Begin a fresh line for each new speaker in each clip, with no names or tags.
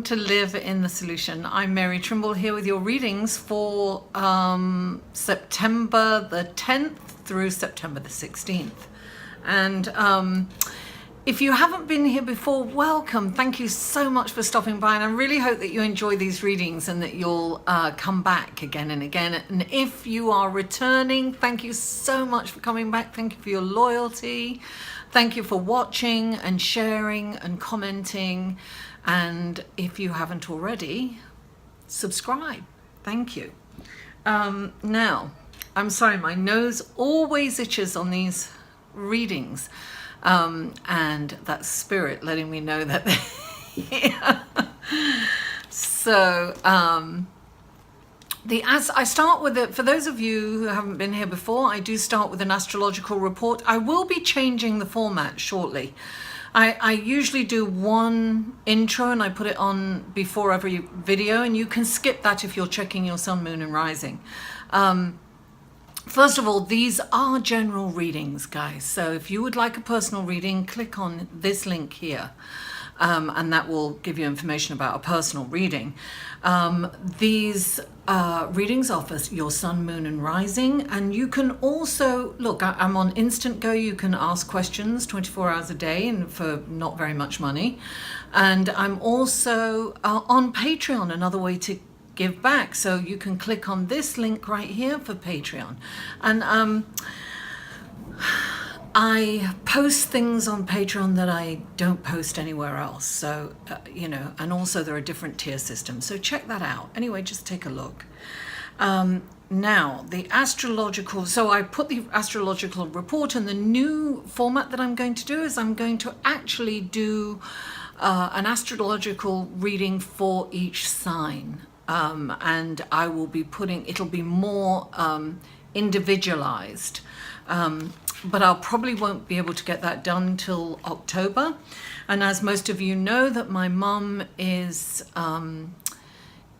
welcome to Live in the Solution. I'm Mary Trimble here with your readings for September the 10th through September the 16th. And if you haven't been here before, welcome. Thank you so much for stopping by, and I really hope that you enjoy these readings and that you'll come back again and again. And if you are returning, thank you so much for coming back. Thank you for your loyalty. Thank you for watching and sharing and commenting. And if you haven't already, subscribe. Thank you. Now, I'm sorry, my nose always itches on these readings. And that's spirit letting me know that they're here. So, I start with it. For those of you who haven't been here before, I do start with an astrological report. I will be changing the format shortly. I usually do one intro and I put it on before every video, and you can skip that if you're checking your sun, moon and rising. First of all, these are general readings, guys. So if you would like a personal reading, click on this link here. And that will give you information about a personal reading. These readings offer your sun, moon and rising, and you can also, look, I'm on Instant Go. You can ask questions 24 hours a day and for not very much money. And I'm also on Patreon, another way to give back. So you can click on this link right here for Patreon. And I post things on Patreon that I don't post anywhere else. So, you know, and also there are different tier systems. So check that out. Anyway, just take a look. Now, the astrological, so I put the astrological report, and the new format that I'm going to do is I'm going to actually do an astrological reading for each sign. And I will be it'll be more individualized. But I probably won't be able to get that done till October. And as most of you know, that my mum is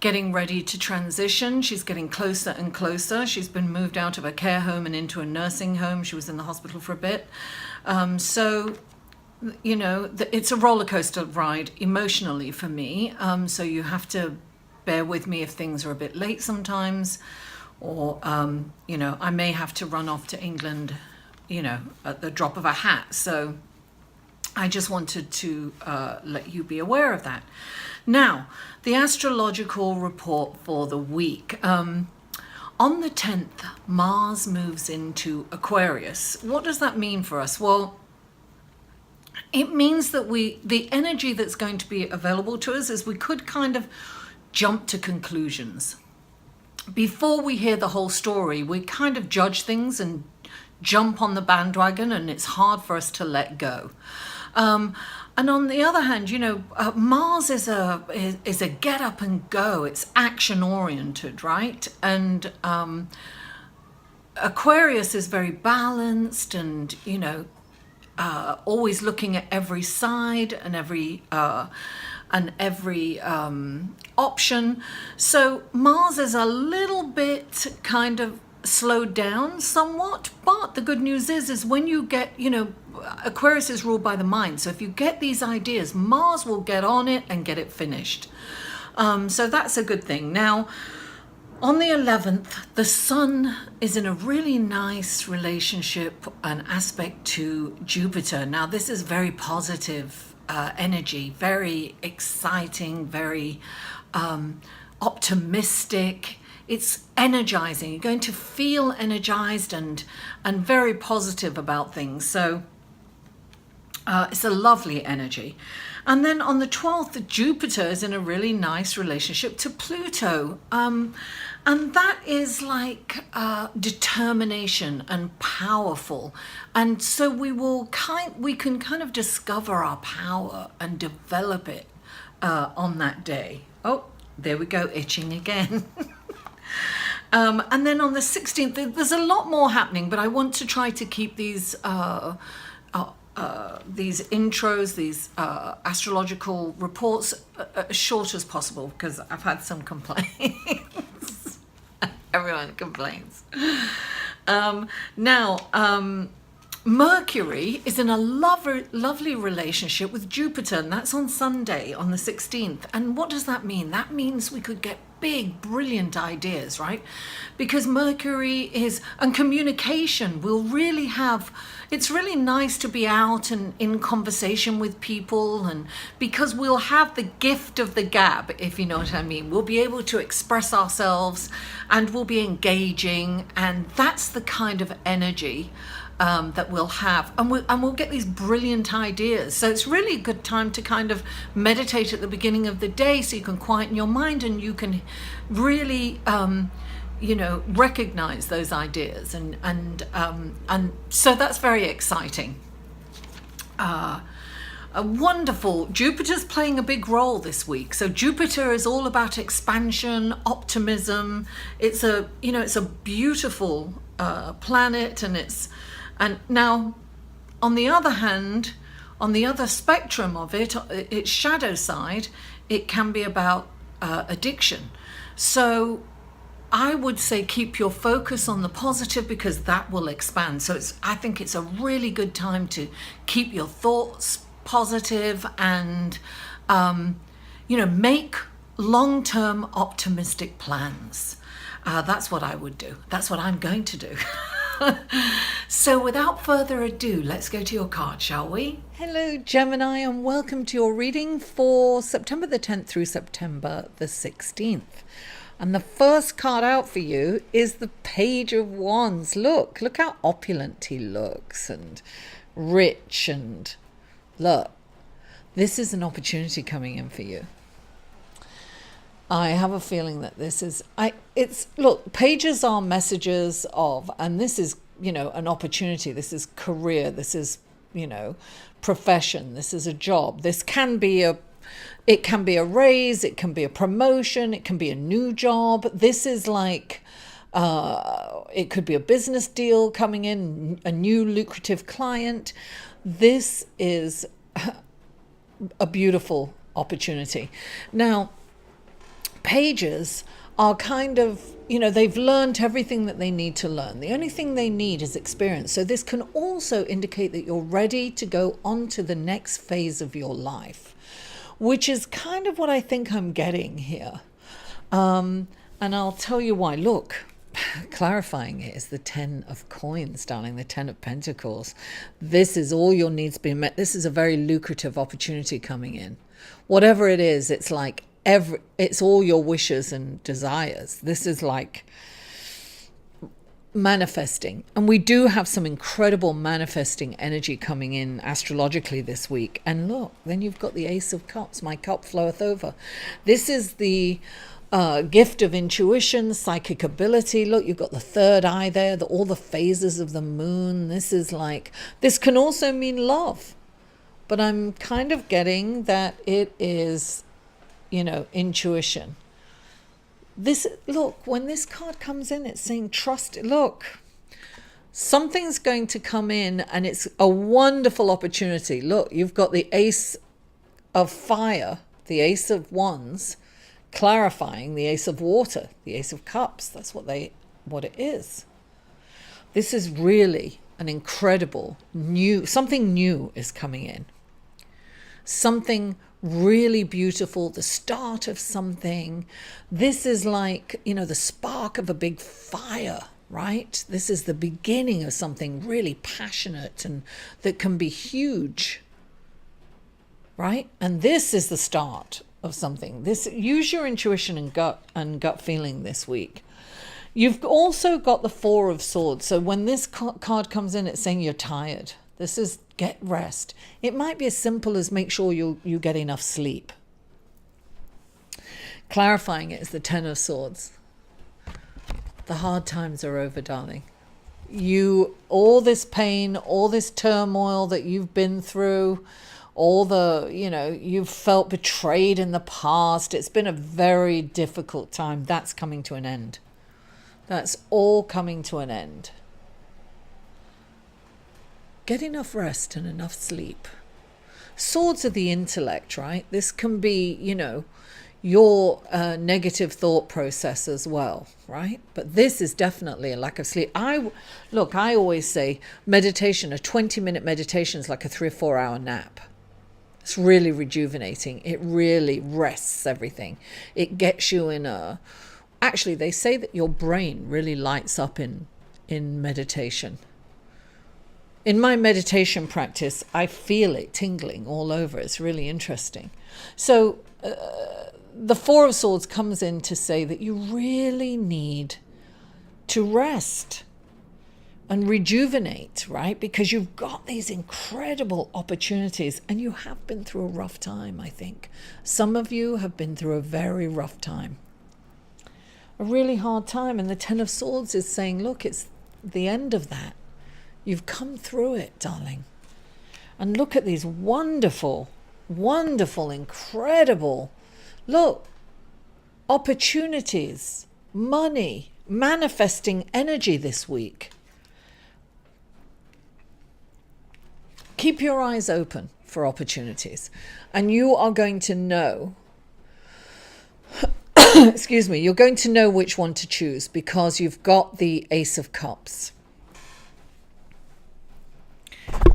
getting ready to transition. She's getting closer and closer. She's been moved out of a care home and into a nursing home. She was in the hospital for a bit. So, you know, it's a roller coaster ride emotionally for me. So you have to bear with me if things are a bit late sometimes, or, you know, I may have to run off to England, you know, at the drop of a hat. So I just wanted to let you be aware of that. Now, the astrological report for the week. On the 10th, Mars moves into Aquarius. What does that mean for us? Well, it means that the energy that's going to be available to us is we could kind of jump to conclusions. Before we hear the whole story, we kind of judge things and jump on the bandwagon, and it's hard for us to let go. And on the other hand, you know, Mars is a get up and go. It's action oriented, right? And Aquarius is very balanced and, you know, always looking at every side and every option. So Mars is a little bit kind of slowed down somewhat, but the good news is when you get, you know, Aquarius is ruled by the mind. So if you get these ideas, Mars will get on it and get it finished. So that's a good thing. Now, on the 11th, the Sun is in a really nice relationship and aspect to Jupiter. Now, this is very positive energy, very exciting, very optimistic. It's energizing. You're going to feel energized and very positive about things. So it's a lovely energy. And then on the 12th, Jupiter is in a really nice relationship to Pluto. And that is like determination and powerful. And so we can kind of discover our power and develop it on that day. Oh, there we go, itching again. And then on the 16th, there's a lot more happening, but I want to try to keep these intros, these astrological reports as short as possible, because I've had some complaints. Everyone complains. Now, Mercury is in a lovely relationship with Jupiter, and that's on Sunday, on the 16th. And what does that mean? That means we could get big, brilliant ideas, right? Because Mercury is, and communication will really have, it's really nice to be out and in conversation with people, and because we'll have the gift of the gab, if you know what I mean. We'll be able to express ourselves and we'll be engaging, and that's the kind of energy that we'll have, and we'll get these brilliant ideas. So it's really a good time to kind of meditate at the beginning of the day, so you can quieten your mind and you can really recognize those ideas, and so that's very exciting. A wonderful, Jupiter's playing a big role this week. So Jupiter is all about expansion, optimism. It's a beautiful planet, and now, on the other hand, on the other spectrum of it, its shadow side, it can be about addiction. So I would say keep your focus on the positive, because that will expand. So I think it's a really good time to keep your thoughts positive and, make long-term optimistic plans. That's what I would do. That's what I'm going to do. So without further ado, let's go to your card, shall we? Hello, Gemini, and welcome to your reading for September the 10th through September the 16th. And the first card out for you is the Page of Wands. Look how opulent he looks, and rich, and look, this is an opportunity coming in for you. I have a feeling that look, pages are messages of, and this is, an opportunity. This is career. This is, profession. This is a job. It can be a raise. It can be a promotion. It can be a new job. This is like, it could be a business deal coming in, a new lucrative client. This is a beautiful opportunity. Now, pages are kind of, they've learned everything that they need to learn. The only thing they need is experience. So this can also indicate that you're ready to go on to the next phase of your life, which is kind of what I think I'm getting here. And I'll tell you why. Look, clarifying it is the 10 of coins, darling, the 10 of pentacles. This is all your needs being met. This is a very lucrative opportunity coming in. Whatever it is, it's like it's all your wishes and desires. This is like manifesting, and we do have some incredible manifesting energy coming in astrologically this week. And look, then you've got the Ace of Cups. My cup floweth over. This is the gift of intuition, psychic ability. Look, you've got the third eye there, all the phases of the moon. This can also mean love, but I'm kind of getting that it is, intuition. Look, when this card comes in, it's saying trust. Look, something's going to come in, and it's a wonderful opportunity. Look, you've got the Ace of Fire, the Ace of Wands, clarifying the Ace of Water, the Ace of Cups. That's what it is. This is really an incredible something new is coming in. Something really beautiful, the start of something. This is like, the spark of a big fire, right? This is the beginning of something really passionate and that can be huge, right? And this is the start of something. Use your intuition and gut feeling this week. You've also got the Four of Swords. So when this card comes in, it's saying you're tired. This is get rest. It might be as simple as make sure you get enough sleep. Clarifying it is the Ten of Swords. The hard times are over, darling. All this pain, all this turmoil that you've been through, you've felt betrayed in the past. It's been a very difficult time. That's coming to an end. That's all coming to an end. Get enough rest and enough sleep. Swords are the intellect, right? This can be, your negative thought process as well, right? But this is definitely a lack of sleep. I always say meditation, a 20-minute meditation is like a 3 or 4 hour nap. It's really rejuvenating. It really rests everything. It gets you in a... Actually, they say that your brain really lights up in meditation. In my meditation practice, I feel it tingling all over. It's really interesting. So the Four of Swords comes in to say that you really need to rest and rejuvenate, right? Because you've got these incredible opportunities, and you have been through a rough time, I think. Some of you have been through a very rough time, a really hard time. And the Ten of Swords is saying, look, it's the end of that. You've come through it, darling. And look at these wonderful, wonderful, incredible, look, opportunities, money, manifesting energy this week. Keep your eyes open for opportunities, and you are going to know, excuse me, you're going to know which one to choose, because you've got the Ace of Cups.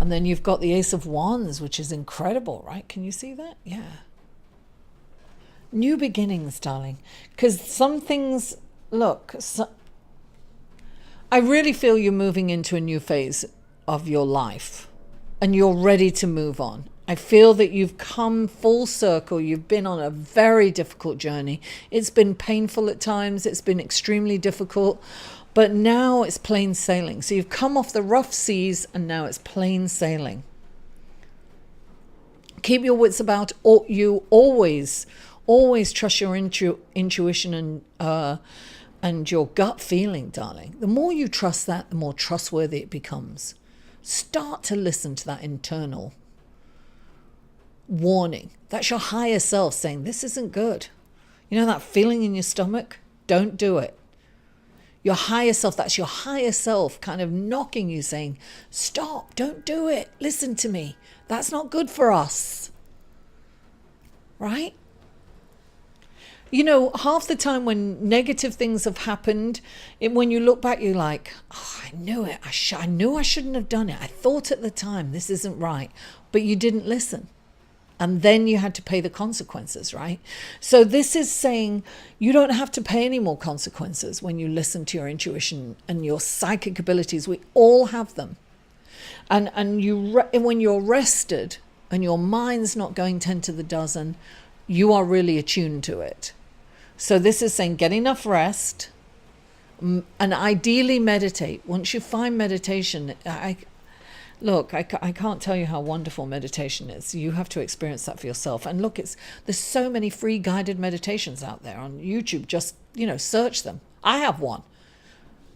And then you've got the Ace of Wands, which is incredible, right? Can you see that? Yeah. New beginnings, darling. Because some things, look, I really feel you're moving into a new phase of your life, and you're ready to move on. I feel that you've come full circle. You've been on a very difficult journey. It's been painful at times. It's been extremely difficult. But now it's plain sailing. So you've come off the rough seas, and now it's plain sailing. Keep your wits about. You always trust your intuition and your gut feeling, darling. The more you trust that, the more trustworthy it becomes. Start to listen to that internal warning. That's your higher self saying, this isn't good. You know that feeling in your stomach? Don't do it. Your higher self, that's your higher self kind of knocking you, saying, stop, don't do it. Listen to me. That's not good for us. Right? You know, half the time when negative things have happened, when you look back, you're like, oh, I knew it. I knew I shouldn't have done it. I thought at the time, this isn't right. But you didn't listen. And then you had to pay the consequences, right? So this is saying you don't have to pay any more consequences when you listen to your intuition and your psychic abilities. We all have them. And when you're rested and your mind's not going 10 to the dozen, you are really attuned to it. So this is saying get enough rest and ideally meditate. Once you find meditation, I can't tell you how wonderful meditation is. You have to experience that for yourself. And look, there's so many free guided meditations out there on YouTube. Just, search them. I have one,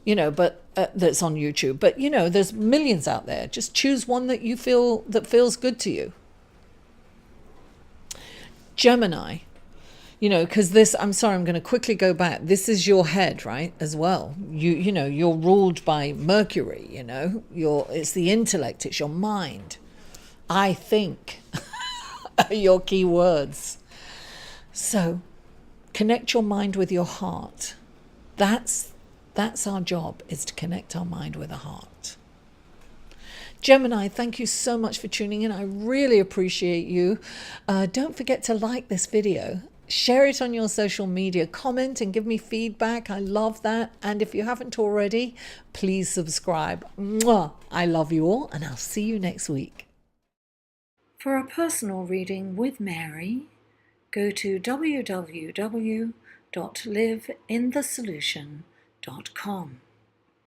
but that's on YouTube. But, there's millions out there. Just choose one that you feel that feels good to you. Gemini, because I'm going to quickly go back. This is your head, right, as well. You're ruled by Mercury, it's the intellect, it's your mind. I think are your key words. So connect your mind with your heart. That's our job, is to connect our mind with the heart. Gemini, thank you so much for tuning in. I really appreciate you. Don't forget to like this video. Share it on your social media, comment and give me feedback. I love that. And if you haven't already, please subscribe. Mwah! I love you all, and I'll see you next week. For a personal reading with Mary, go to www.liveinthesolution.com.